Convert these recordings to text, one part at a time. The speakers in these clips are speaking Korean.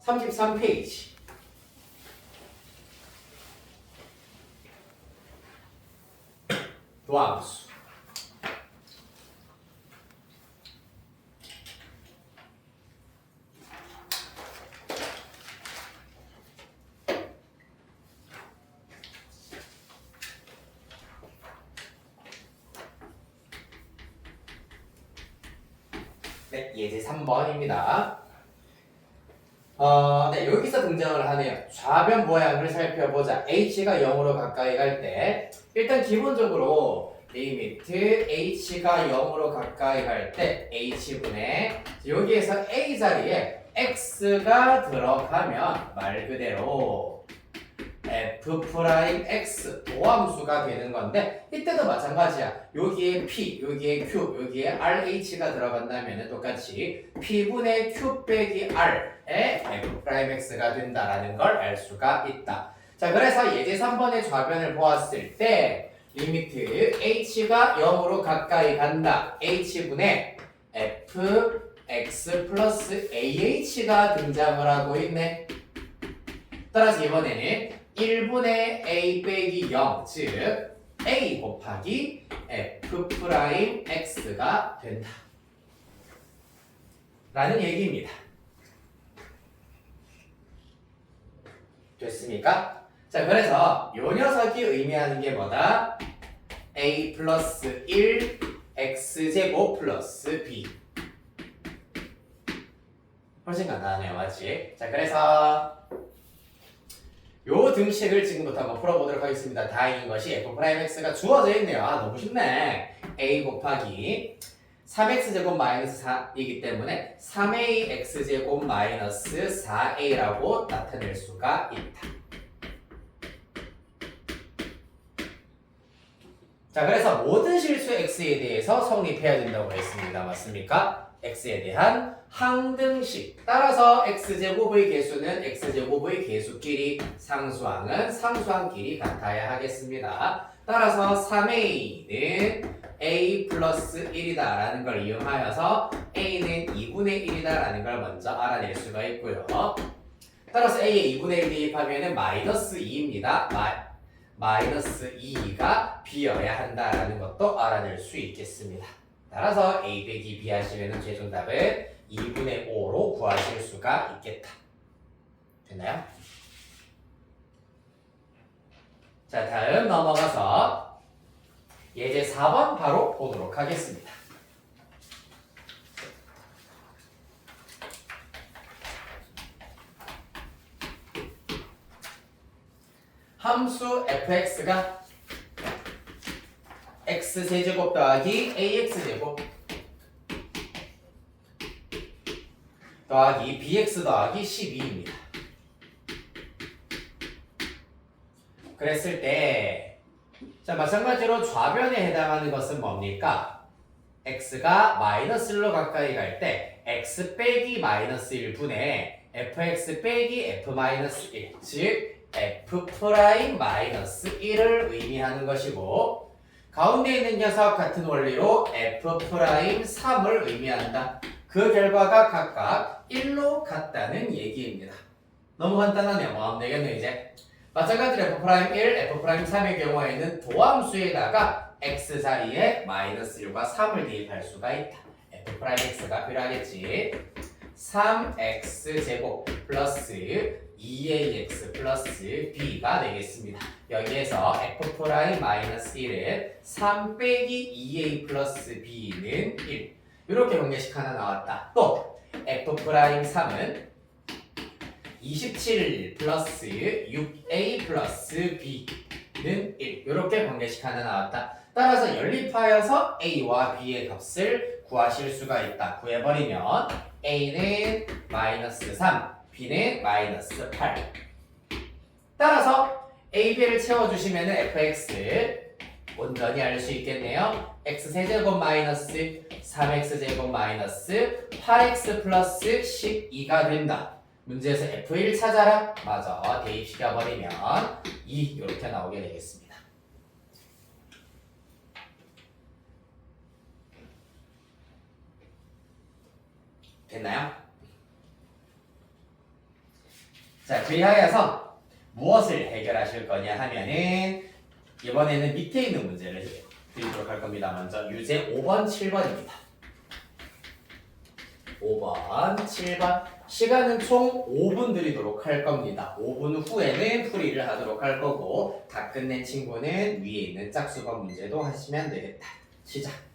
33페이지. 도함수. 네, 예제 3번입니다. 네, 여기서 등장을 하네요. 좌변 모양을 살펴보자. h가 0으로 가까이 갈 때 일단 기본적으로 리미트 h가 0으로 가까이 갈 때 h분의 여기에서 a 자리에 x가 들어가면 말 그대로 f'x 도함수가 되는 건데 이때도 마찬가지야. 여기에 p, 여기에 q, 여기에 rh가 들어간다면 똑같이 p분의 q 빼기 r에 f'x가 된다라는 걸 알 수가 있다. 자, 그래서 예제 3번의 좌변을 보았을 때 리미트 h가 0으로 가까이 간다. h분의 fx 플러스 ah가 등장을 하고 있네. 따라서 이번에는 1분의 a 빼기 0, 즉 a 곱하기 f'x가 된다 라는 얘기입니다. 됐습니까? 자, 그래서 요 녀석이 의미하는 게 뭐다? a 플러스 1 x제곱 플러스 b. 훨씬 간단하네요, 맞지? 자, 그래서 요 등식을 지금부터 한번 풀어보도록 하겠습니다. 다행인 것이 f'x가 주어져 있네요. 아, 너무 쉽네. a 곱하기 3x제곱 마이너스 4이기 때문에 3ax제곱 마이너스 4a라고 나타낼 수가 있다. 자, 그래서 모든 실수 x에 대해서 성립해야 된다고 했습니다. 맞습니까? x에 대한 항등식. 따라서 x제곱의 개수는 x제곱의 개수끼리, 상수항은 상수항끼리 같아야 하겠습니다. 따라서 3a는 a 플러스 1이다 라는 걸 이용하여서 a는 2분의 1이다 라는 걸 먼저 알아낼 수가 있고요. 따라서 a에 2분의 1 대입하면 마이너스 2입니다. 마이너스 2가 b여야 한다라는 것도 알아낼 수 있겠습니다. 따라서 a 빼기 b 하시면 최종 답은 2분의 5로 구하실 수가 있겠다. 됐나요? 자, 다음 넘어가서 예제 4번 바로 보도록 하겠습니다. 함수 fx가 x세제곱 더하기 ax제곱 더하기 bx 더하기 12입니다. 그랬을 때, 자, 마찬가지로 좌변에 해당하는 것은 뭡니까? x가 마이너스 1로 가까이 갈 때 x 빼기 마이너스 1분의 fx 빼기 f 마이너스 1, 즉 f 프라임 마이너스 1을 의미하는 것이고, 가운데 있는 녀석 같은 원리로 f 프라임 3을 의미한다. 그 결과가 각각 1로 같다는 얘기입니다. 너무 간단하네요. 마음 되겠네 이제. 마찬가지로 f 프라임 1, f 프라임 3의 경우에는 도함수에다가 x 자리에 마이너스 1과 3을 대입할 수가 있다. f 프라임 x가 필요하겠지. 3x 제곱 플러스 2ax 플러스 b가 되겠습니다. 여기에서 f 프라임 마이너스 1은 3 빼기 2a 플러스 b는 1. 이렇게 공개식 하나 나왔다. 또 f 프라임 3은 27 플러스 6a 플러스 b는 1. 이렇게 관계식 하나 나왔다. 따라서 연립하여서 a와 b의 값을 구하실 수가 있다. 구해버리면 a는 마이너스 3, b는 마이너스 8. 따라서 a, b를 채워주시면 fx 온전히 알 수 있겠네요. x세제곱 마이너스 3x제곱 마이너스 8x 플러스 12가 된다. 문제에서 f1 찾아라? 맞아. 대입시켜버리면 2 이렇게 나오게 되겠습니다. 됐나요? 자, 그리하여서 무엇을 해결하실 거냐 하면은 이번에는 밑에 있는 문제를 드리도록 할 겁니다. 먼저 유제 5번, 7번입니다. 5번, 7번. 시간은 총 5분 드리도록 할 겁니다. 5분 후에는 풀이를 하도록 할 거고 다 끝낸 친구는 위에 있는 짝수번 문제도 하시면 되겠다. 시작.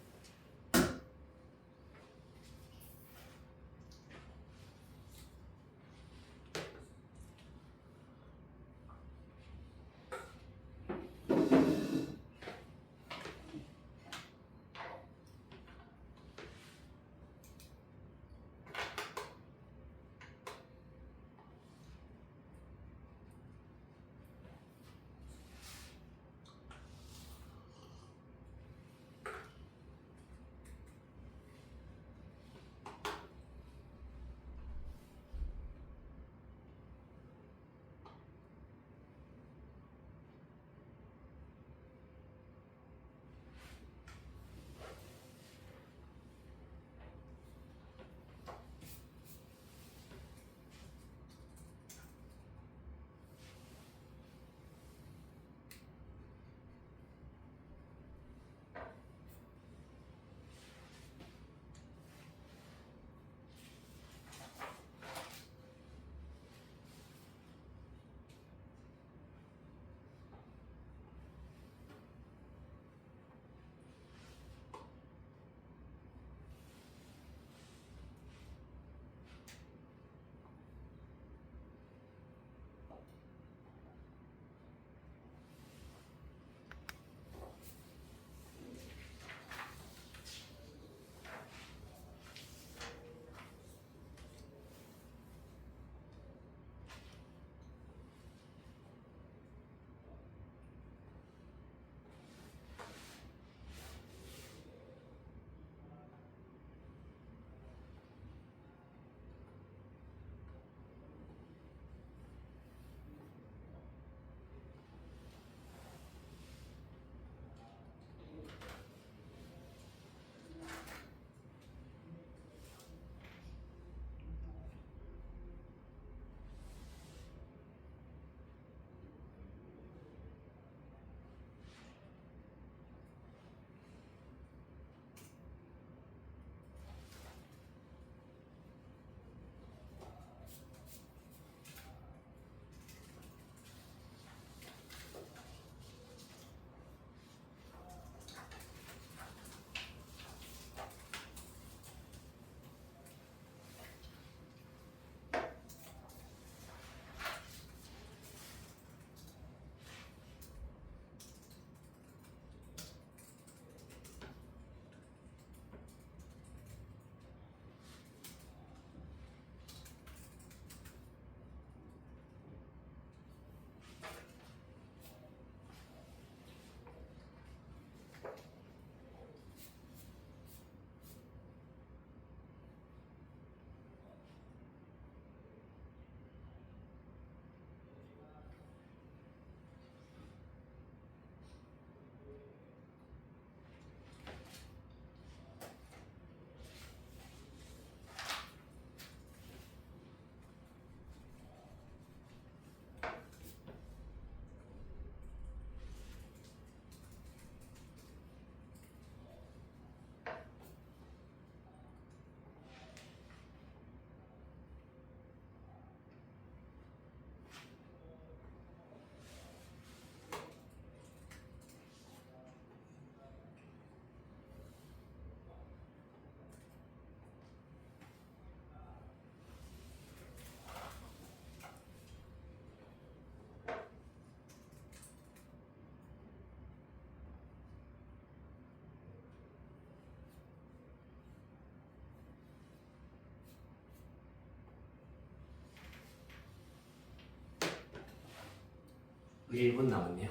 우리 1분 남았네요.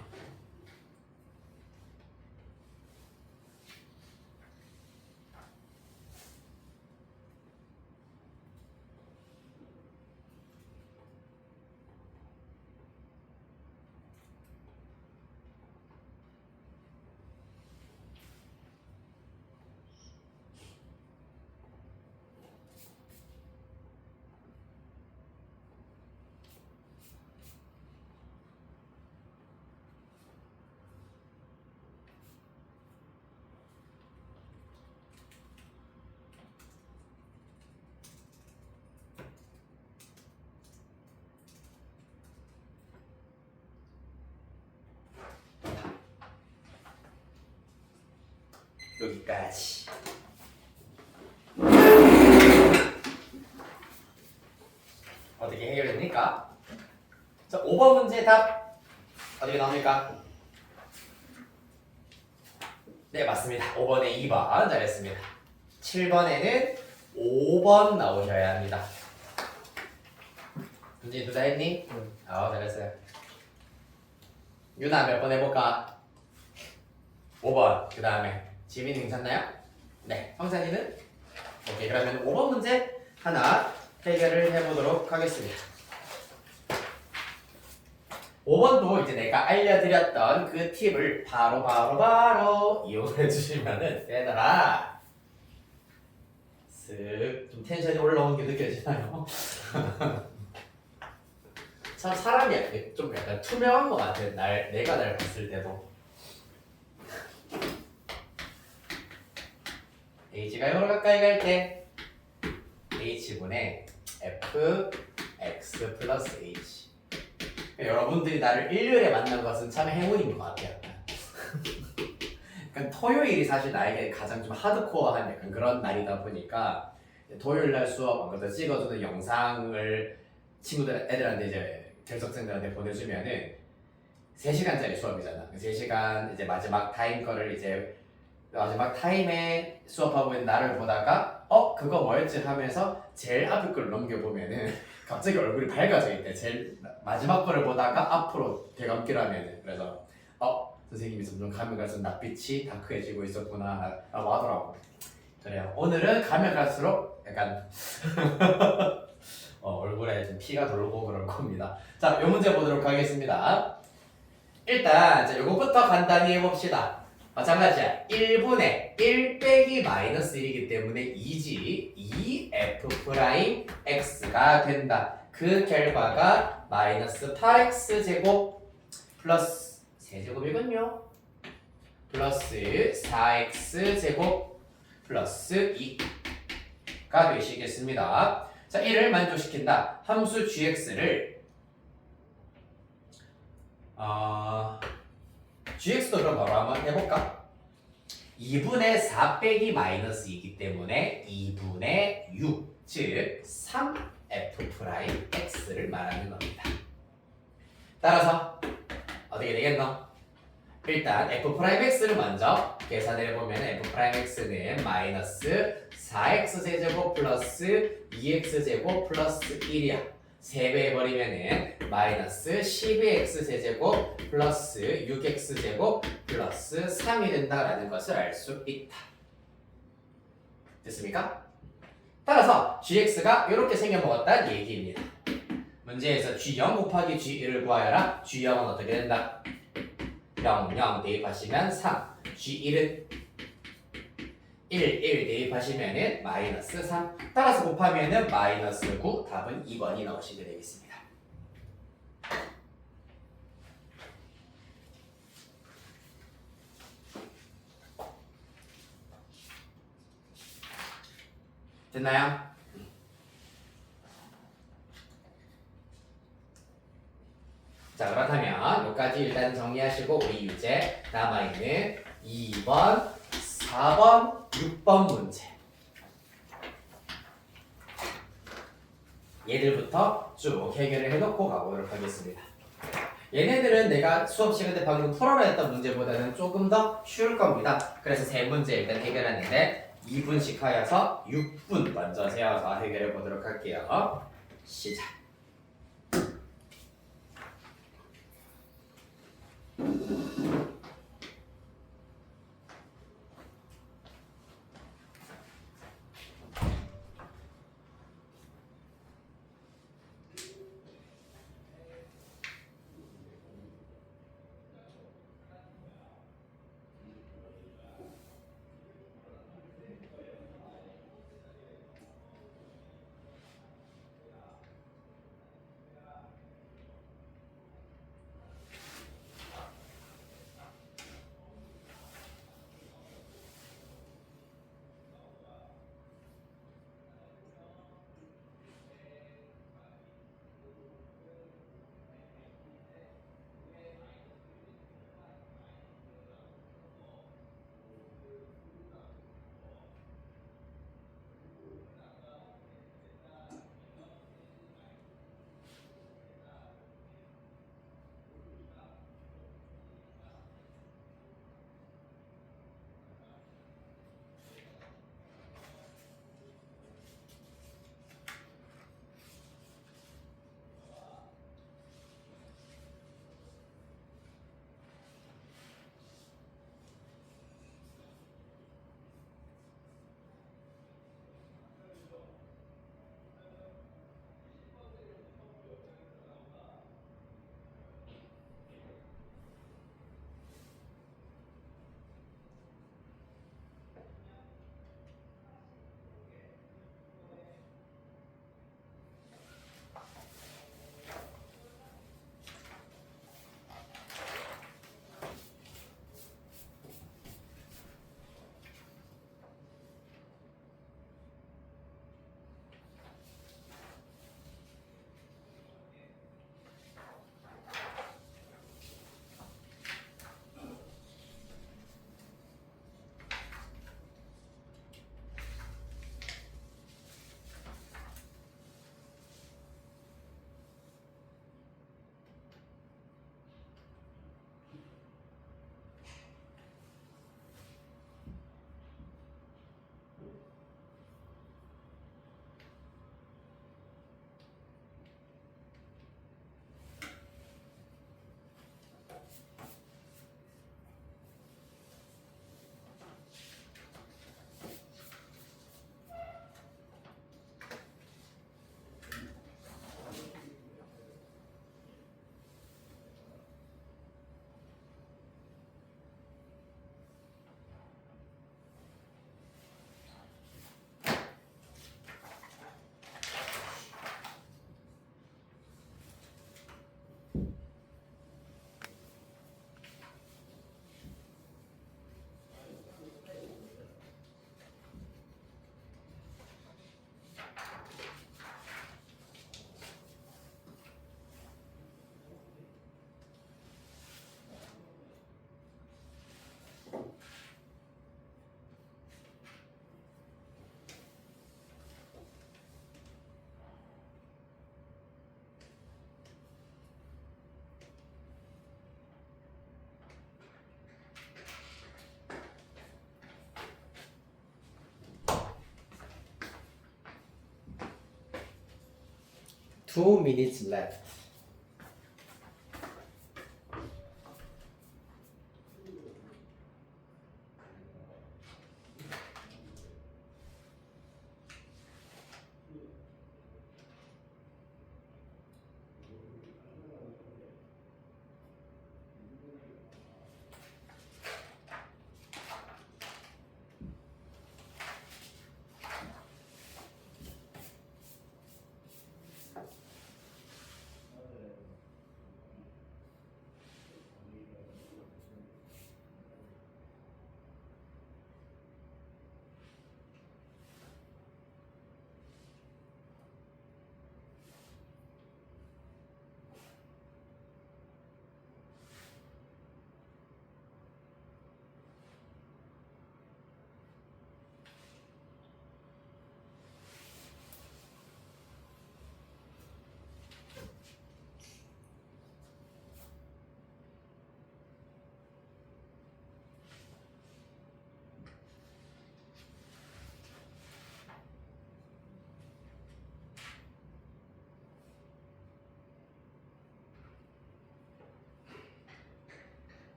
여기까지. 어떻게 해결됩니까? 자, 5번 문제 답 어떻게 나옵니까? 네, 맞습니다. 5번에 2번 잘했습니다. 7번에는 5번 나오셔야 합니다. 문제 둘 다 했니? 응. 잘했어요. 유나 몇 번 해볼까? 5번. 그 다음에 지민이 괜찮나요? 네. 형사님은? 오케이. 그러면 5번 문제 하나 해결을 해보도록 하겠습니다. 5번도 이제 내가 알려드렸던 그 팁을 바로 이용해 주시면은 얘들아 쓱 좀 텐션이 올라오는 게 느껴지나요? 참 사람이 좀 약간 투명한 것 같아. 내가 날 봤을 때도. h가 0으로 가까이 갈 때 h분의 f x 플러스 h. 여러분들이 나를 일요일에 만난 것은 참 행운인 것 같아요. 약간 토요일이 사실 나에게 가장 좀 하드코어한 약간 그런 날이다 보니까 토요일 날 수업 안 그래도 찍어주는 영상을 애들한테 이제 결석생들한테 보내주면은 3시간짜리 수업이잖아. 3시간 이제 마지막 타임 거를 이제 마지막 타임에 수업하고 있는 나를 보다가 그거 뭐였지 하면서 제일 앞에 걸 넘겨보면은 갑자기 얼굴이 밝아져 있대. 제일 마지막 거를 보다가 앞으로 되감기를 하면은. 그래서 선생님이 점점 가면 갈수록 낯빛이 다크해지고 있었구나 라고 하더라고. 그래요. 오늘은 가면 갈수록 약간 얼굴에 좀 피가 돌고 그럴 겁니다. 자, 요 문제 보도록 하겠습니다. 일단 자, 요것부터 간단히 해봅시다. 마찬가지야. 1분의 1 빼기 마이너스 1이기 때문에 2지 2f 프라임 x가 된다. 그 결과가 마이너스 8x 제곱 플러스 세제곱이군요. 플러스 4x 제곱 플러스 2가 되시겠습니다. 자, 이를 만족시킨다. 함수 gx를 gx도 그럼 바로 한번 해볼까? 2분의 4 빼기 마이너스 2이기 때문에 2분의 6, 즉 3f 프라임 x를 말하는 겁니다. 따라서 어떻게 되겠노? 일단 f 프라임 x를 먼저 계산을 해보면 f 프라임 x는 마이너스 4x 세제곱 플러스 2x 제곱 플러스 1이야. 3배 해버리면은 마이너스 12x 세제곱 플러스 6x 제곱 플러스 3이 된다라는 것을 알 수 있다. 됐습니까? 따라서 gx가 이렇게 생겨먹었다는 얘기입니다. 문제에서 g0 곱하기 g1을 구하여라. g0은 어떻게 된다? 0, 0 대입하시면 3, g1은 1 대입하시면은 마이너스 3. 따라서 곱하면은 마이너스 9. 답은 2번이 나오시게 되겠습니다. 됐나요? 자, 그렇다면 여기까지 일단 정리하시고 우리 유제 남아있는 2번, 4번, 6번 문제 얘들부터 쭉 해결을 해놓고 가보도록 하겠습니다. 얘네들은 내가 수업 시간 때 방금 풀어라 했던 문제보다는 조금 더 쉬울 겁니다. 그래서 3문제 일단 해결하는데 2분씩 하여서 6분 먼저 세워서 해결해 보도록 할게요. 시작. 2 minutes left.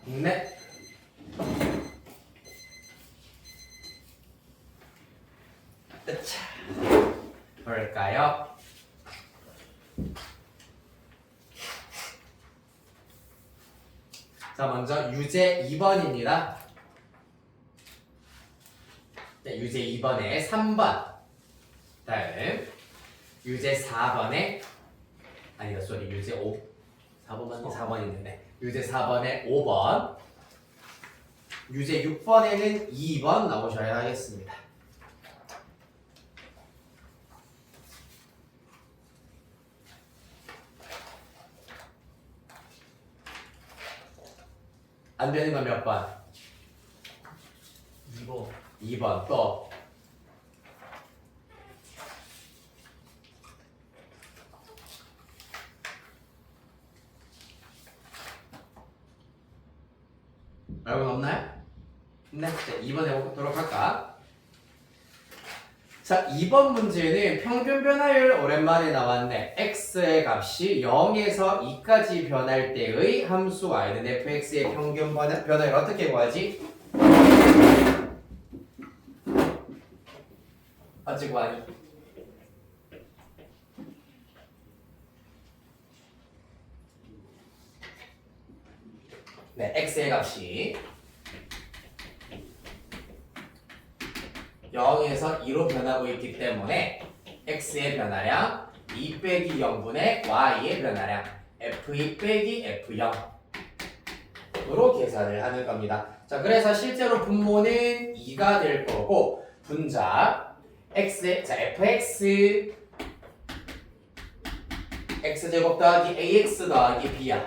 네. 자, 뭘까요? 자, 먼저 유제 2번입니다. 네, 유제 2번에 3번. 다음 유제 4번에 아니다, 쏘리, 유제 5. 4번 맞네? 4번 있는데. 유제 4번에 5번. 유제 6번에는 2번 나오셔야 하겠습니다. 안 되는 건 몇 번? 2번. 2번 또. 여러분 없나요? 네, 자, 2번 해보도록 할까? 자, 2번 문제는 평균 변화율 오랜만에 나왔네. x의 값이 0에서 2까지 변할 때의 함수 y는 fx의 평균 변화율 어떻게 구하지? 어찌 구하니? 네, x의 값이 0에서 2로 변하고 있기 때문에 x의 변화량 2 빼기 0분의 y의 변화량 f2 빼기 f0으로 계산을 하는 겁니다. 자, 그래서 실제로 분모는 2가 될 거고 분자 fx x제곱 더하기 ax 더하기 b야.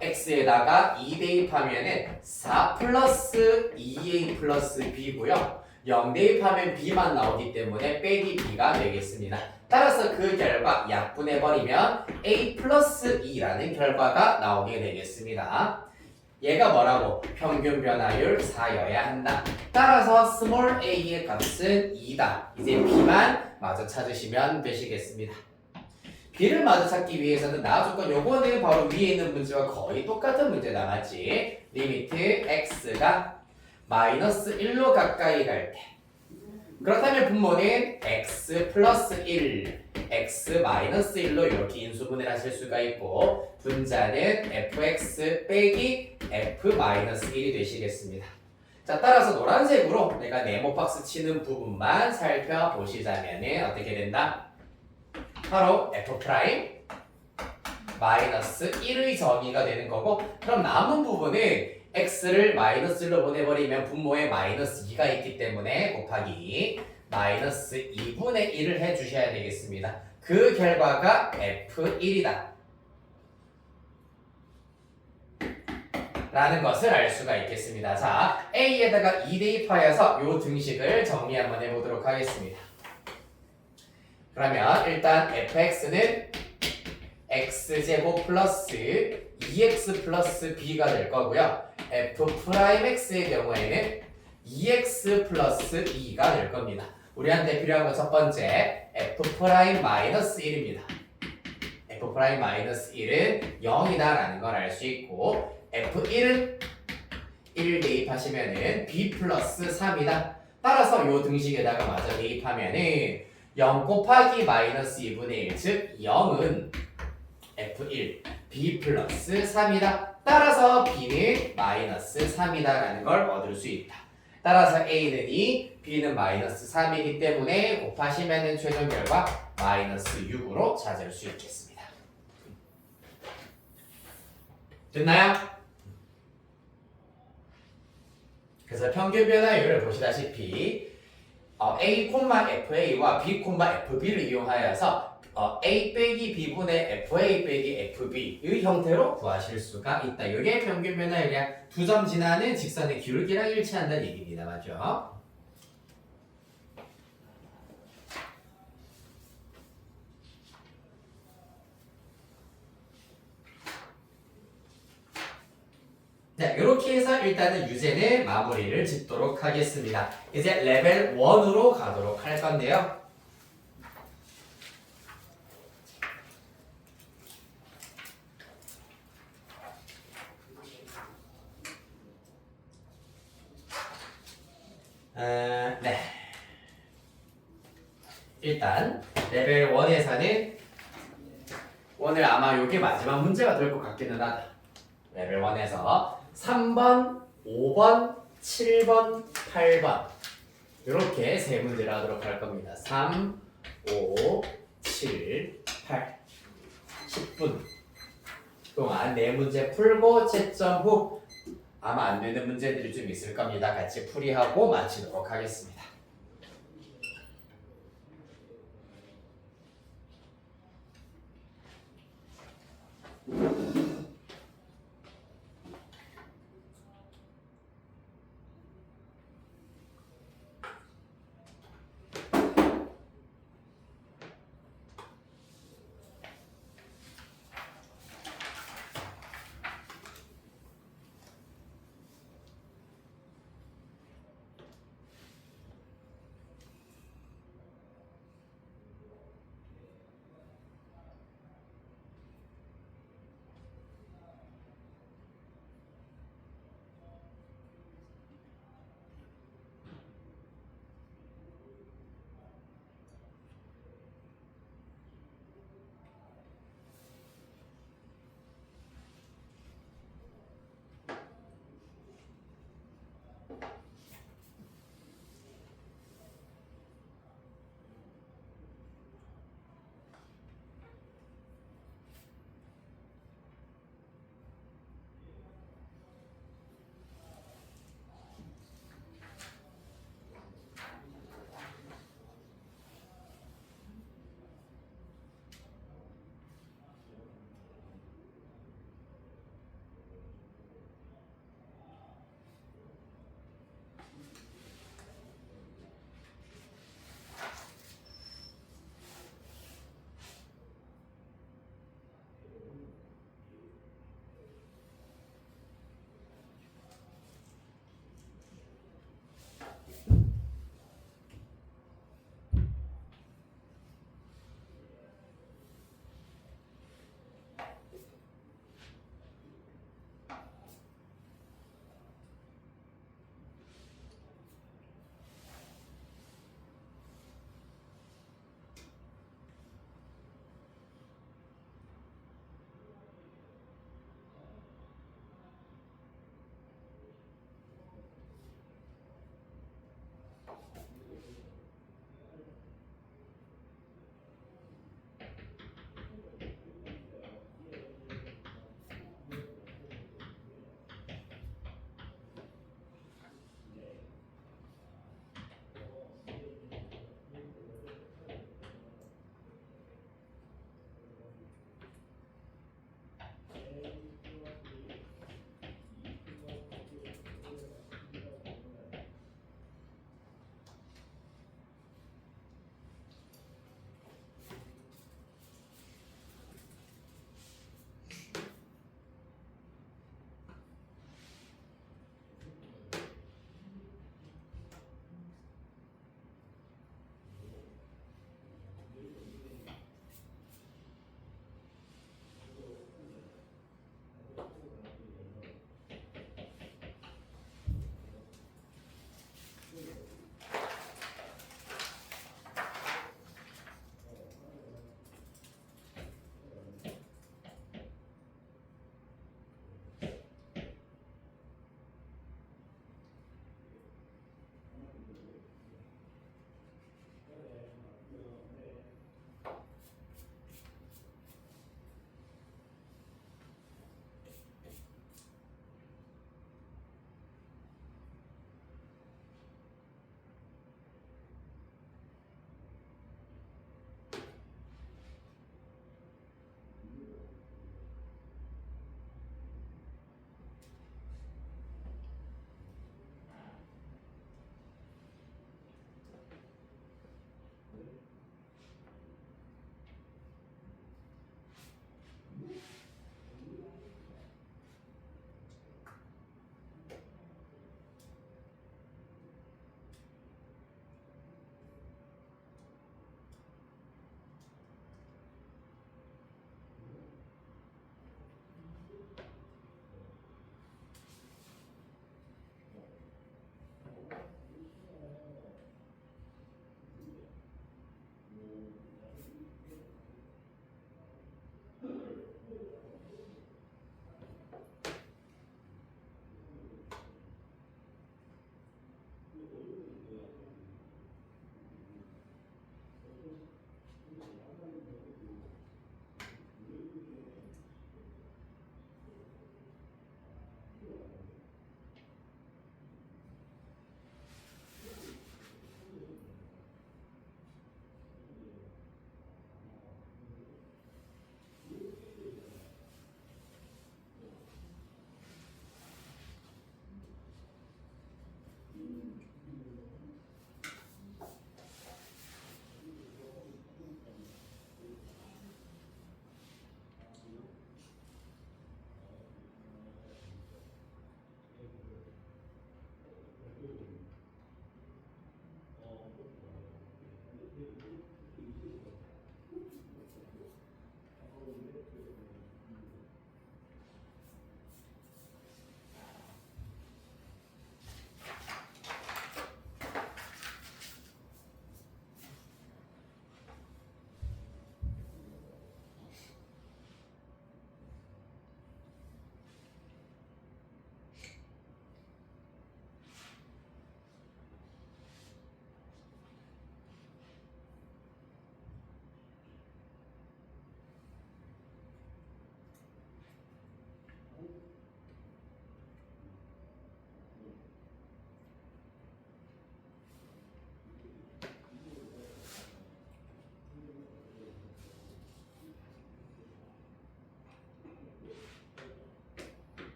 x에다가 2 대입하면은 4 플러스 2a 플러스 b고요. 0 대입하면 b만 나오기 때문에 빼기 b가 되겠습니다. 따라서 그 결과 약분해버리면 a 플러스 2라는 결과가 나오게 되겠습니다. 얘가 뭐라고? 평균 변화율 4여야 한다. 따라서 스몰 a의 값은 2다. 이제 b만 마저 찾으시면 되시겠습니다. b를 마저 찾기 위해서는 나와줬건 요거는 바로 위에 있는 문제와 거의 똑같은 문제다, 맞지? 리미트 x가 마이너스 1로 가까이 갈 때. 그렇다면 분모는 x 플러스 1 x-1로 이렇게 인수분해를 하실 수가 있고 분자는 fx 빼기 f-1이 되시겠습니다. 자, 따라서 노란색으로 내가 네모 박스 치는 부분만 살펴보시자면 어떻게 된다? 바로 f 프라임 마이너스 1의 정의가 되는 거고 그럼 남은 부분은 x를 마이너스 1로 보내버리면 분모에 마이너스 2가 있기 때문에 곱하기 마이너스 2분의 1을 해주셔야 되겠습니다. 그 결과가 f1이다 라는 것을 알 수가 있겠습니다. 자, a에다가 2 대입하여서 이 등식을 정리 한번 해보도록 하겠습니다. 그러면 일단 fx는 x제곱 플러스 2x 플러스 b가 될 거고요. f'x의 경우에는 2x 플러스 2가 될 겁니다. 우리한테 필요한 건 첫 번째 f'-1입니다. f'-1은 0이다라는 걸 알 수 있고 f1은 1 대입하시면은 b 플러스 3이다. 따라서 이 등식에다가 마저 대입하면은 0 곱하기 마이너스 2분의 1, 즉 0은 f1, b 플러스 3이다. 따라서 b는 마이너스 3이다라는 걸 얻을 수 있다. 따라서 a는 2, b는 마이너스 3이기 때문에 곱하시면은 최종 결과 마이너스 6으로 찾을 수 있겠습니다. 됐나요? 그래서 평균 변화율을 보시다시피 a, fa와 b, fb를 이용하여서 a 빼기 b분의 fa 빼기 fb의 형태로 구하실 수가 있다. 이게 평균 변화율이야. 두 점 지나는 직선의 기울기랑 일치한다는 얘기입니다. 맞죠? 자, 이렇게 해서 일단은 유제는 마무리를 짓도록 하겠습니다. 이제 레벨 1으로 가도록 할 건데요. 네. 일단 레벨 1에서는 오늘 아마 이게 마지막 문제가 될 것 같기는 하다. 레벨 1에서 3번, 5번, 7번, 8번 이렇게 세 문제를 하도록 할 겁니다. 3, 5, 7, 8 10분 동안 네 문제 풀고 채점 후 아마 안 되는 문제들이 좀 있을 겁니다. 같이 풀이하고 마치도록 하겠습니다.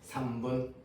3분.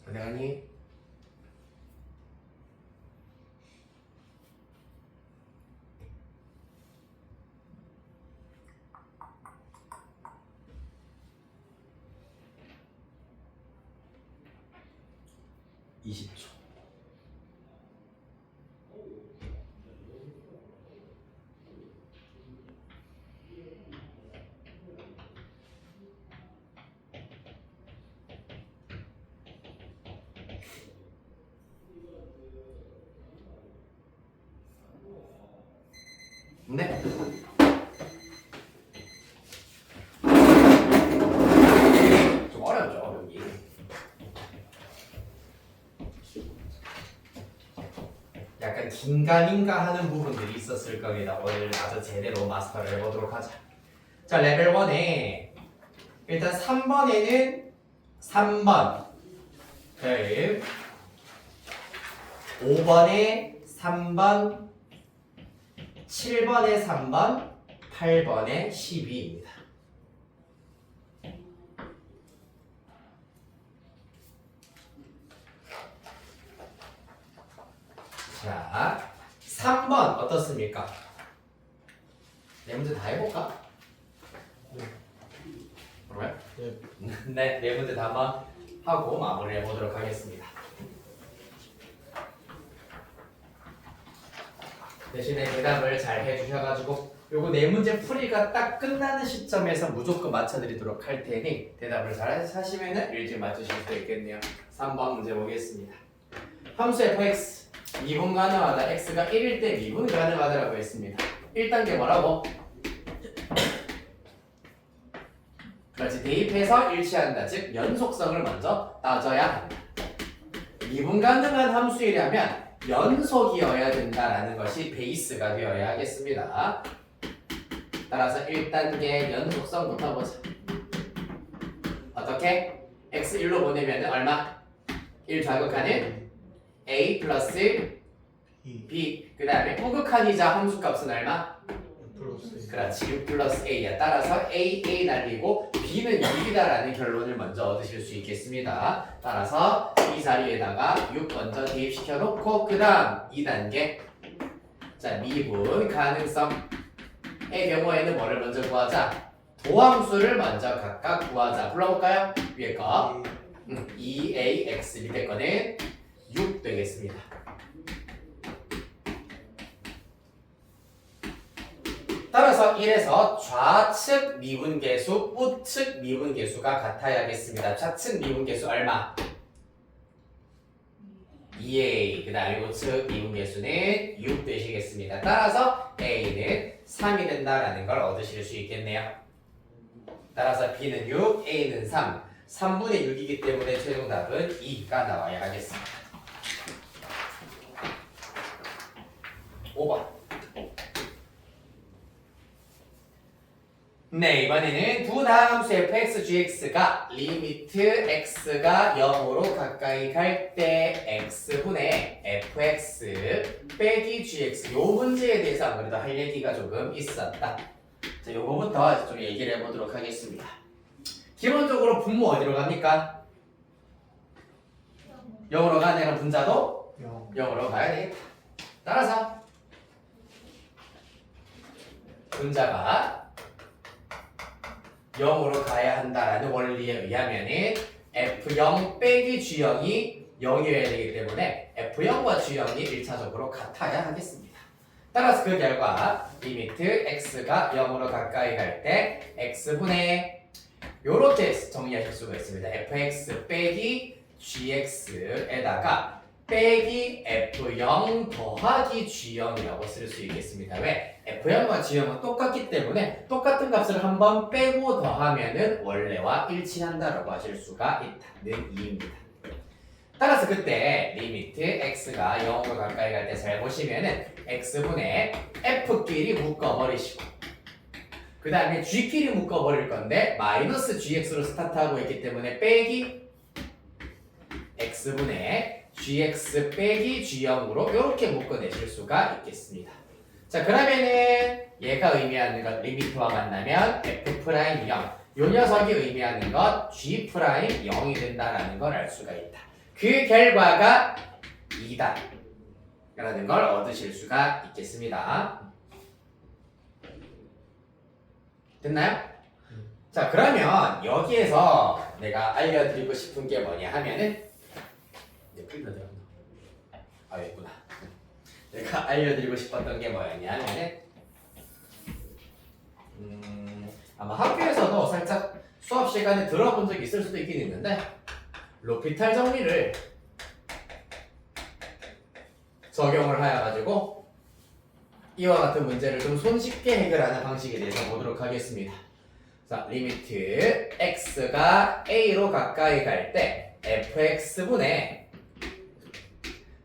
어디 가니? (20초) 네. 좀 어렵죠, 여기. 약간 긴가민가 하는 부분들이 있었을 겁니다. 오늘 아주 제대로 마스터를 해보도록 하자. 자, 레벨 1에 일단 3번에는 3번, 5번에 3번, 7번에 3번, 8번에 12입니다. 자, 3번 어떻습니까? 네 문제 다 해볼까? 그러면? 네, 네 문제 다 한번 하고 마무리 해보도록 하겠습니다. 대신에 대답을 잘 해주셔가지고 요거 네 문제 풀이가 딱 끝나는 시점에서 무조건 맞춰드리도록 할 테니 대답을 잘 하시면 일찍 맞추실 수 있겠네요. 3번 문제 보겠습니다. 함수 fx 미분 가능하다 x가 1일 때 미분 가능하다라고 했습니다. 1단계 뭐라고? 그렇지, 대입해서 일치한다. 즉 연속성을 먼저 따져야 한다. 미분 가능한 함수이라면 연속이어야 된다라는 것이 베이스가 되어야 하겠습니다. 따라서 1단계 연속성부터 보자. 어떻게? x 1로 보내면 얼마? 1 좌극하는 a 플러스 b, 그 다음에 우극한 이자 함수값은 얼마? 플러스 A. 그렇지 6 플러스 A야. 따라서 A 날리고 B는 6이다라는 결론을 먼저 얻으실 수 있겠습니다. 따라서 이 자리에다가 6 먼저 대입시켜 놓고 그 다음 2단계 자 미분 가능성의 경우에는 뭐를 먼저 구하자? 도함수를 먼저 각각 구하자. 불러볼까요? 위에 거 2ax 밑에 거는 6 되겠습니다. 따라서 1에서 좌측 미분계수, 우측 미분계수가 같아야겠습니다. 좌측 미분계수 얼마? 2a, 그 다음에 우측 미분계수는 6 되시겠습니다. 따라서 a는 3이 된다라는 걸 얻으실 수 있겠네요. 따라서 b는 6, a는 3, 3분의 6이기 때문에 최종 답은 2가 나와야 하겠습니다. 5번. 네, 이번에는 두 다함수 fx, gx가 리미트 x가 0으로 가까이 갈 때 x분의 fx 빼기 gx 요 문제에 대해서 아무래도 할 얘기가 조금 있었다. 자, 요거부터 좀 얘기를 해보도록 하겠습니다. 기본적으로 분모 어디로 갑니까? 0으로 가는 분자도 0으로 가야 되겠다. 따라서 분자가 0으로 가야 한다라는 원리에 의하면은 F0 빼기 G0이 0이어야 되기 때문에 F0과 G0이 1차적으로 같아야 하겠습니다. 따라서 그 결과 리미트 x가 0으로 가까이 갈 때 x분의 요렇게 정리하실 수가 있습니다. fx 빼기 gx에다가 빼기 f0 더하기 g0이라고 쓸 수 있겠습니다. 왜? f0과 g0은 똑같기 때문에 똑같은 값을 한번 빼고 더하면은 원래와 일치한다라고 하실 수가 있다는 이유입니다. 따라서 그때 리미트 x가 0으로 가까이 갈 때 잘 보시면은 x분의 f끼리 묶어버리시고 그 다음에 g끼리 묶어버릴 건데 마이너스 gx로 스타트하고 있기 때문에 빼기 x분의 gx 빼기 g0으로 이렇게 묶어내실 수가 있겠습니다. 자 그러면은 얘가 의미하는 것 리미트와 만나면 f'0 요 녀석이 의미하는 것 g'0이 된다라는 걸 알 수가 있다. 그 결과가 2다 라는 걸 얻으실 수가 있겠습니다. 됐나요? 자 그러면 여기에서 내가 알려드리고 싶은 게 뭐냐 하면은 있구나. 내가 알려드리고 싶었던 게 뭐였냐 하면은 아마 학교에서도 살짝 수업 시간에 들어본 적이 있을 수도 있긴 있는데 로피탈 정리를 적용을 하여가지고 이와 같은 문제를 좀 손쉽게 해결하는 방식에 대해서 보도록 하겠습니다. 자, 리미트 x가 a로 가까이 갈 때 fx분의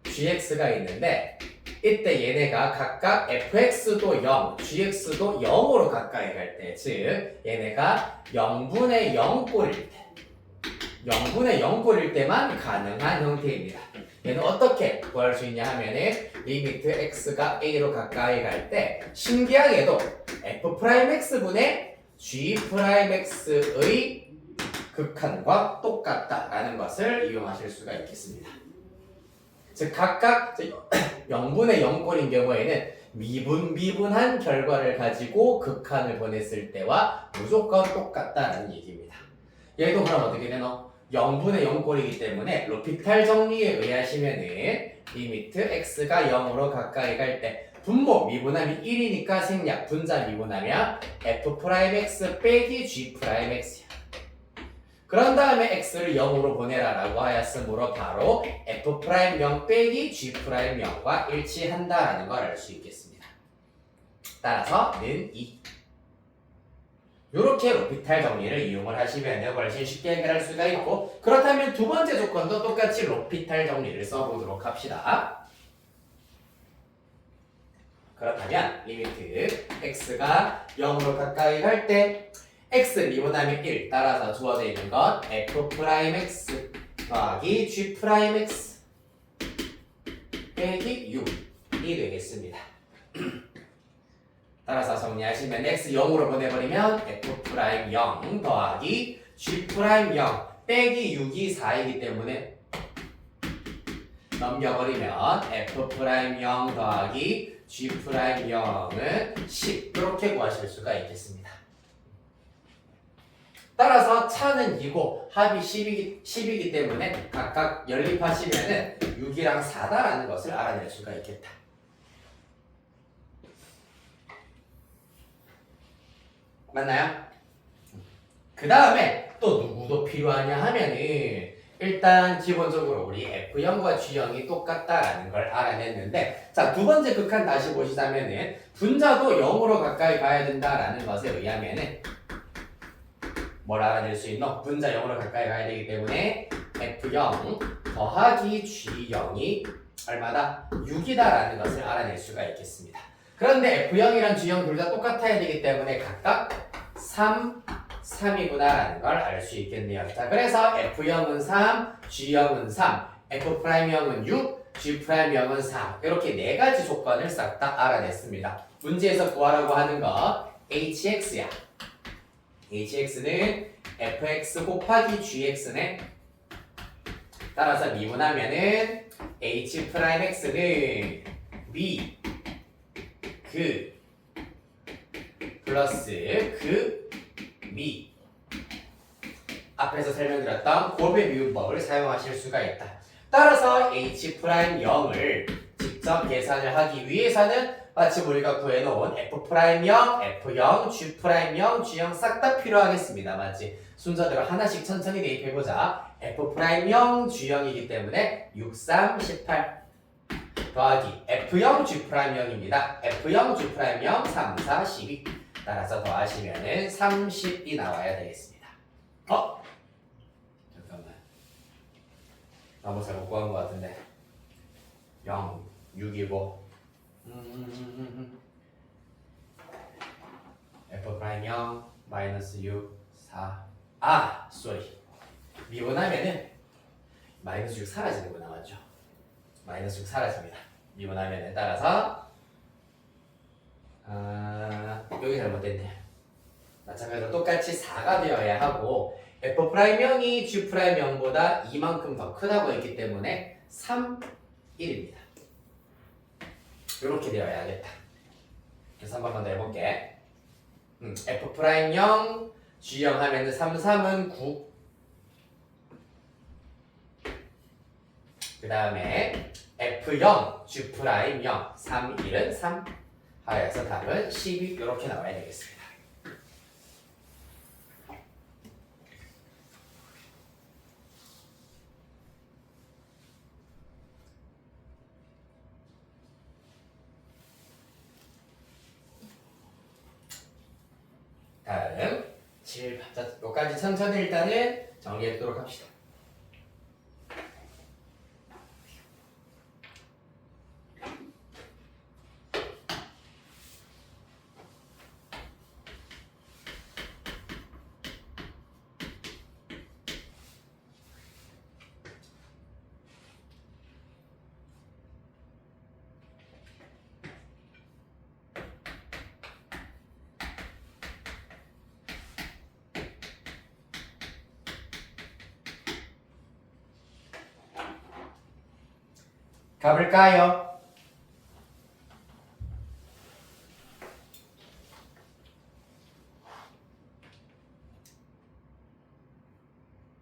gx가 있는데 이때 얘네가 각각 fx도 0, gx도 0으로 가까이 갈 때, 즉 얘네가 0분의 0꼴일 때 0분의 0꼴일 때만 가능한 형태입니다. 얘는 어떻게 구할 수 있냐 하면은 리미트 x가 a로 가까이 갈 때 신기하게도 f'x분의 g'x의 극한과 똑같다라는 것을 이용하실 수가 있겠습니다. 즉 각각 0분의 0꼴인 경우에는 미분한 결과를 가지고 극한을 보냈을 때와 무조건 똑같다라는 얘기입니다. 얘도 그럼 어떻게 되노? 0분의 0꼴이기 때문에 로피탈 정리에 의하시면은 리미트 x가 0으로 가까이 갈 때 분모 미분함이 1이니까 생략 분자 미분하면 f'x 빼기 g'x야. 그런 다음에 x를 0으로 보내라 라고 하였으므로 바로 f'0 빼기 g'0과 일치한다라는 걸 알 수 있겠습니다. 따라서 는 2. 요렇게 로피탈 정리를 이용을 하시면 훨씬 쉽게 해결할 수가 있고 그렇다면 두 번째 조건도 똑같이 로피탈 정리를 써보도록 합시다. 그렇다면 리미트 x가 0으로 가까이 갈 때 x 미분하면 1 따라서 주어져 있는 것 f'x 더하기 g'x 빼기 6이 되겠습니다. 따라서 정리하시면 x 0으로 보내버리면 f'0 더하기 g'0 빼기 6이 4이기 때문에 넘겨버리면 f'0 더하기 g'0은 10 이렇게 구하실 수가 있겠습니다. 따라서 차는 2고 합이 10이기 때문에 각각 연립하시면은 6이랑 4다라는 것을 알아낼 수가 있겠다. 맞나요? 그 다음에 또 누구도 필요하냐 하면은 일단 기본적으로 우리 F0과 G0이 똑같다라는 걸 알아냈는데 자, 두 번째 극한 다시 보시자면은 분자도 0으로 가까이 가야 된다라는 것에 의하면은 뭘 알아낼 수 있노? 분자 0으로 가까이 가야 되기 때문에 F0 더하기 G0이 얼마다? 6이다라는 것을 알아낼 수가 있겠습니다. 그런데 F0이랑 G0 둘 다 똑같아야 되기 때문에 각각 3, 3이구나라는 걸 알 수 있겠네요. 자, 그래서 F0은 3, G0은 3, F'0은 6, G'0은 4 이렇게 네 가지 조건을 싹 다 알아냈습니다. 문제에서 구하라고 하는 거 HX야. HX는 fx 곱하기 gx네. 따라서 미분하면은 h'x는 b 그 플러스 그 미 앞에서 설명드렸던 곱의 미분법을 사용하실 수가 있다. 따라서 h'0을 직접 계산을 하기 위해서는 마침 우리가 구해놓은 F'0, F0, G'0, G0 싹 다 필요하겠습니다. 맞지? 순서대로 하나씩 천천히 대입해보자. F'0, G0이기 때문에 6, 3, 18 더하기 F0, G'0입니다. F0, G'0, 3, 4, 12 따라서 더하시면은 30이 나와야 되겠습니다. 잠깐만. 너무 잘못 구한 것 같은데 0, 6이고 F'0 마이너스 6, 4 쏘리 미분하면은 마이너스 6 사라지는구나. 맞죠? 마이너스 6 사라집니다. 미분하면은 따라서 여기 잘못됐네. 마찬가지로 똑같이 4가 되어야 하고 F'0이 G'0보다 이만큼 더 크다고 했기 때문에 3, 1입니다. 이렇게 되어야겠다. 그래서 한 번만 더 해볼게. F'0, G0 하면은 3, 3은 9. 그 다음에 F0, G'0, 3, 1은 3. 하여서 답은 12 이렇게 나와야 되겠습니다. 다음 7. 자, 여기까지 천천히 일단은 정리해보도록 합시다. 가볼까요?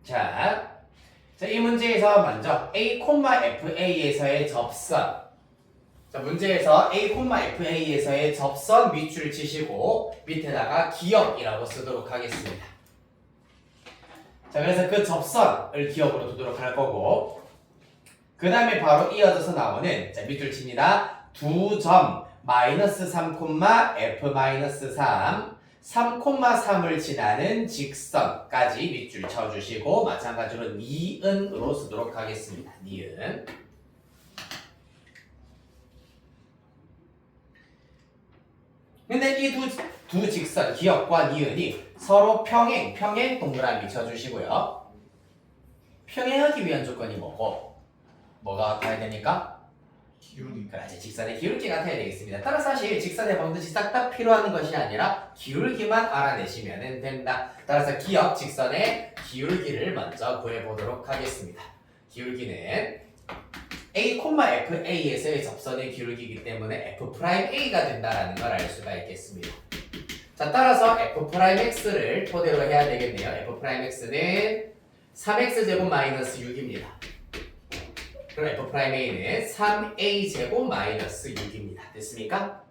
자, 이 문제에서 먼저 A, FA에서의 접선. 자, 문제에서 A, FA에서의 접선 밑줄을 치시고 밑에다가 기억이라고 쓰도록 하겠습니다. 자, 그래서 그 접선을 기억으로 두도록 할 거고 그 다음에 바로 이어져서 나오는 자, 밑줄 칩니다. 두 점 마이너스 3, F-3 3,3을 지나는 직선까지 밑줄 쳐주시고 마찬가지로 니은으로 쓰도록 하겠습니다. 니은. 근데 이 두 직선 기역과 니은이 서로 평행 동그라미 쳐주시고요. 평행하기 위한 조건이 뭐고? 뭐가 가야 되니까? 기울기. 그렇지. 직선의 기울기 같아야 되겠습니다. 따라 사실 직선의 방정식 싹 다 필요한 것이 아니라 기울기만 알아내시면 된다. 따라서 기억 직선의 기울기를 먼저 구해보도록 하겠습니다. 기울기는 a, FA에서의 접선의 기울기이기 때문에 F'A가 된다는 걸 알 수가 있겠습니다. 자, 따라서 F'X를 토대로 해야 되겠네요. F'X는 3x제곱 마이너스 6입니다. 그럼 F'A는 3a제곱 마이너스 6입니다. 됐습니까?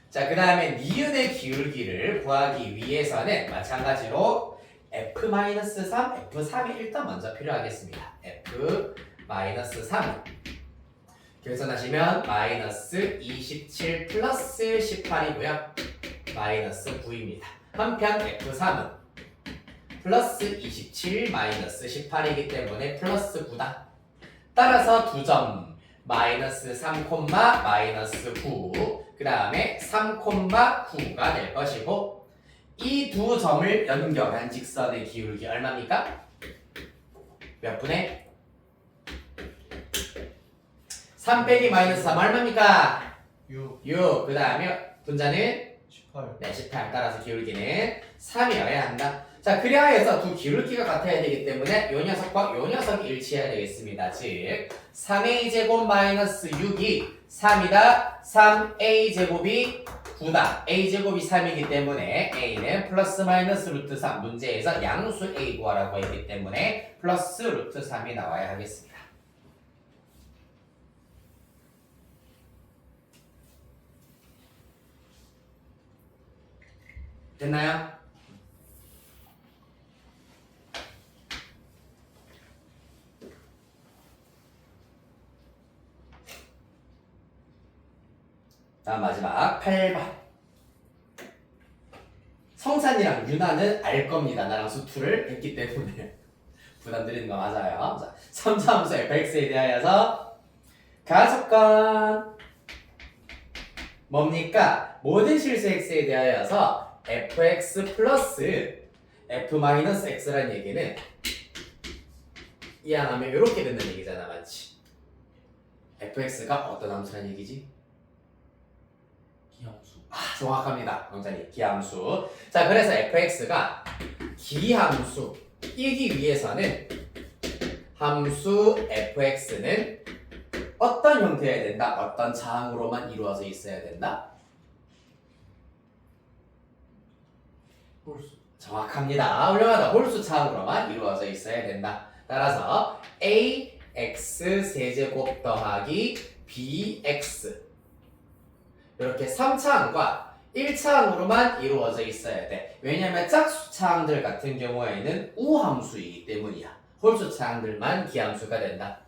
자, 그 다음에 니은의 기울기를 구하기 위해서는 마찬가지로 F-3, F3이 일단 먼저 필요하겠습니다. F-3 계산하시면 마이너스 27 플러스 18이고요. 마이너스 9입니다. 한편 F3은 플러스 27 마이너스 18이기 때문에 플러스 9다. 따라서 2점 마이너스 3, 마이너스 9 그 다음에 3, 9가 될 것이고 이 두 점을 연결한 직선의 기울기 얼마입니까? 몇 분의? 3 빼기 마이너스 3 얼마입니까? 6, 6 그 다음에 분자는? 18. 네, 18 따라서 기울기는 3이어야 한다. 자, 그래야 해서 두 기울기가 같아야 되기 때문에 요 녀석과 요 녀석이 일치해야 되겠습니다. 즉 3a제곱 마이너스 6이 3이다. 3a제곱이 9다. a제곱이 3이기 때문에 a는 플러스 마이너스 루트 3 문제에서 양수 a 구하라고 했기 때문에 플러스 루트 3이 나와야 하겠습니다. 됐나요? 다음 마지막 8번. 성산이랑 유나는 알 겁니다. 나랑 수투를 했기 때문에 부담 드리는 거 맞아요. 자, 3차함수 fx에 대하여서 가속건 뭡니까? 모든 실수 x에 대하여서 fx 플러스 f-x라는 얘기는 이항하면 이렇게 된다는 얘기잖아, 맞지? fx가 어떤 함수라는 얘기지? 기함수. 정확합니다. 강자님, 기함수. 자, 그래서 fx가 기함수이기 위해서는 함수 fx는 어떤 형태여야 된다? 어떤 차항으로만 이루어져 있어야 된다? 홀수. 정확합니다. 훌륭하다. 홀수 차항으로만 이루어져 있어야 된다. 따라서 ax 세제곱 더하기 bx 이렇게 3차항과 1차항으로만 이루어져 있어야 돼. 왜냐하면 짝수 차항들 같은 경우에는 우함수이기 때문이야. 홀수 차항들만 기함수가 된다.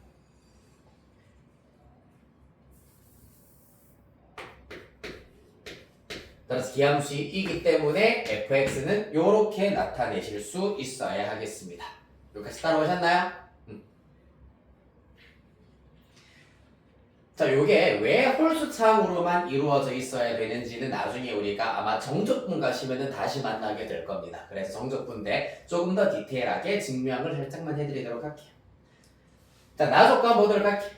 따라서 기함수이기 때문에 fx는 이렇게 나타내실 수 있어야 하겠습니다. 여기까지 따라오셨나요? 자, 요게 왜 홀수차항으로만 이루어져 있어야 되는지는 나중에 우리가 아마 정적분 가시면은 다시 만나게 될 겁니다. 그래서 정적분 때 조금 더 디테일하게 증명을 살짝만 해드리도록 할게요. 자, 나조건 보도록 할게요.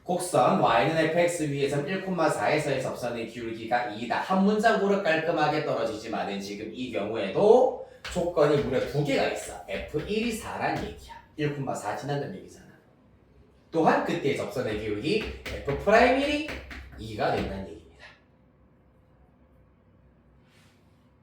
곡선 y는 fx 위에서 1,4에서의 접선의 기울기가 2다. 한 문장으로 깔끔하게 떨어지지만은 지금 이 경우에도 조건이 무려 2개가 있어. f1이 4란 얘기야. 1,4 지난다는 얘기잖아. 또한 그때 접선의 기울기 F'1이 2가 된다는 얘기입니다.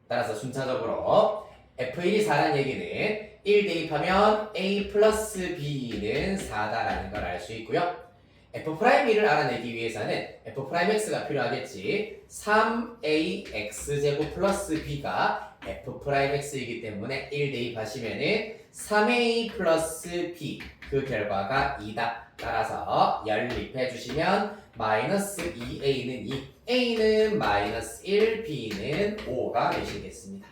따라서 순차적으로 F1이 4라는 얘기는 1 대입하면 A 플러스 B는 4다라는 걸 알 수 있고요. F'1을 알아내기 위해서는 F'X가 필요하겠지. 3AX제곱 플러스 B가 F'X이기 때문에 1 대입하시면은 3A 플러스 B 그 결과가 2다. 따라서 연립해 주시면 마이너스 2A는 2, A는 마이너스 1, B는 5가 되시겠습니다.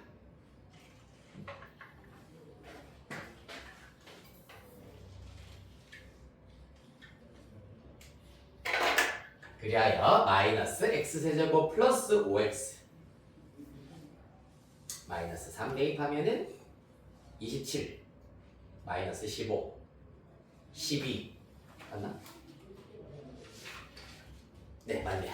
그리하여 마이너스 x세제곱 플러스 5x 마이너스 3 대입하면은 27 마이너스 15 12 맞나? 네, 맞네요.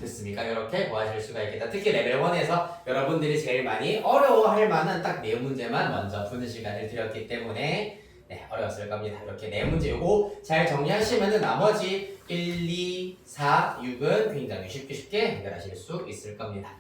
됐습니까? 이렇게 구하실 수가 있겠다. 특히 레벨 1에서 여러분들이 제일 많이 어려워할 만한 딱 네 문제만 먼저 푸는 시간을 드렸기 때문에 네, 어려웠을 겁니다. 이렇게 네 문제 요거 잘 정리하시면은 나머지 1, 2, 4, 6은 굉장히 쉽게 해결하실 수 있을 겁니다.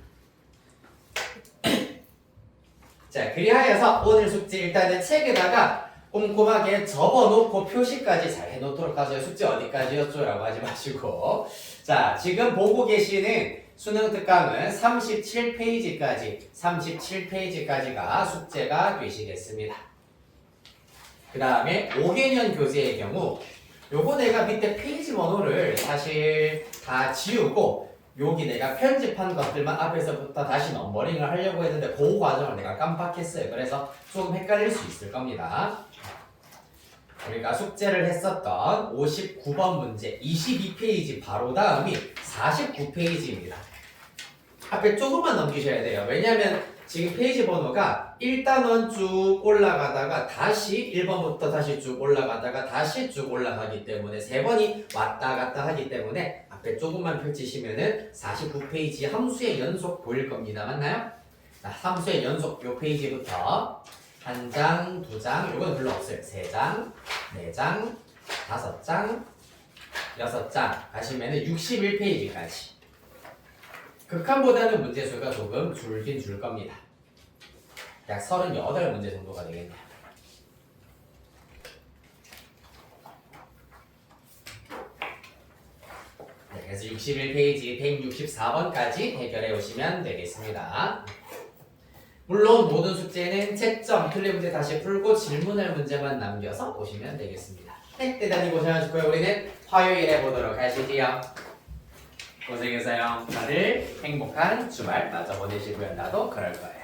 자, 그리하여서 오늘 숙제 일단은 책에다가 꼼꼼하게 접어놓고 표시까지 잘 해놓도록 하세요. 숙제 어디까지였죠? 라고 하지 마시고. 자, 지금 보고 계시는 수능 특강은 37페이지까지가 숙제가 되시겠습니다. 그 다음에 5개년 교재의 경우 요거 내가 밑에 페이지 번호를 사실 다 지우고 여기 내가 편집한 것들만 앞에서부터 다시 넘버링을 하려고 했는데 그 과정을 내가 깜빡했어요. 그래서 조금 헷갈릴 수 있을 겁니다. 우리가 숙제를 했었던 59번 문제 22페이지 바로 다음이 49페이지입니다. 앞에 조금만 넘기셔야 돼요. 왜냐하면 지금 페이지 번호가 1단원 쭉 올라가다가 다시 1번부터 다시 쭉 올라가다가 다시 쭉 올라가기 때문에 3번이 왔다 갔다 하기 때문에 앞에 조금만 펼치시면은 49페이지 함수의 연속 보일 겁니다. 맞나요? 자, 함수의 연속 요 페이지부터 1장, 2장, 요건 별로 없어요. 3장, 4장, 5장, 6장 가시면은 61페이지까지. 극한보다는 문제수가 조금 줄긴 줄 겁니다. 약 38문제 정도가 되겠네요. 네, 그래서 61페이지 164번까지 해결해 오시면 되겠습니다. 물론 모든 숙제는 채점, 틀린 문제 다시 풀고 질문할 문제만 남겨서 오시면 되겠습니다. 네, 대단히 고생하셨고요. 우리는 화요일에 보도록 하시지요. 고생했어요. 다들 행복한 주말 마저 보내시고요. 나도 그럴 거예요.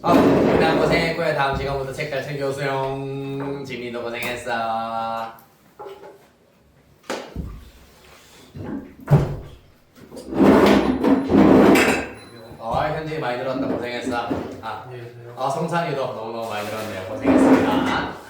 그냥 고생했고요. 다음 시간부터 책 잘 챙겨오세요. 지민도 고생했어. 현진이 많이 들었다. 고생했어. 성찬이도 너무너무 많이 들었네요. 고생했습니다.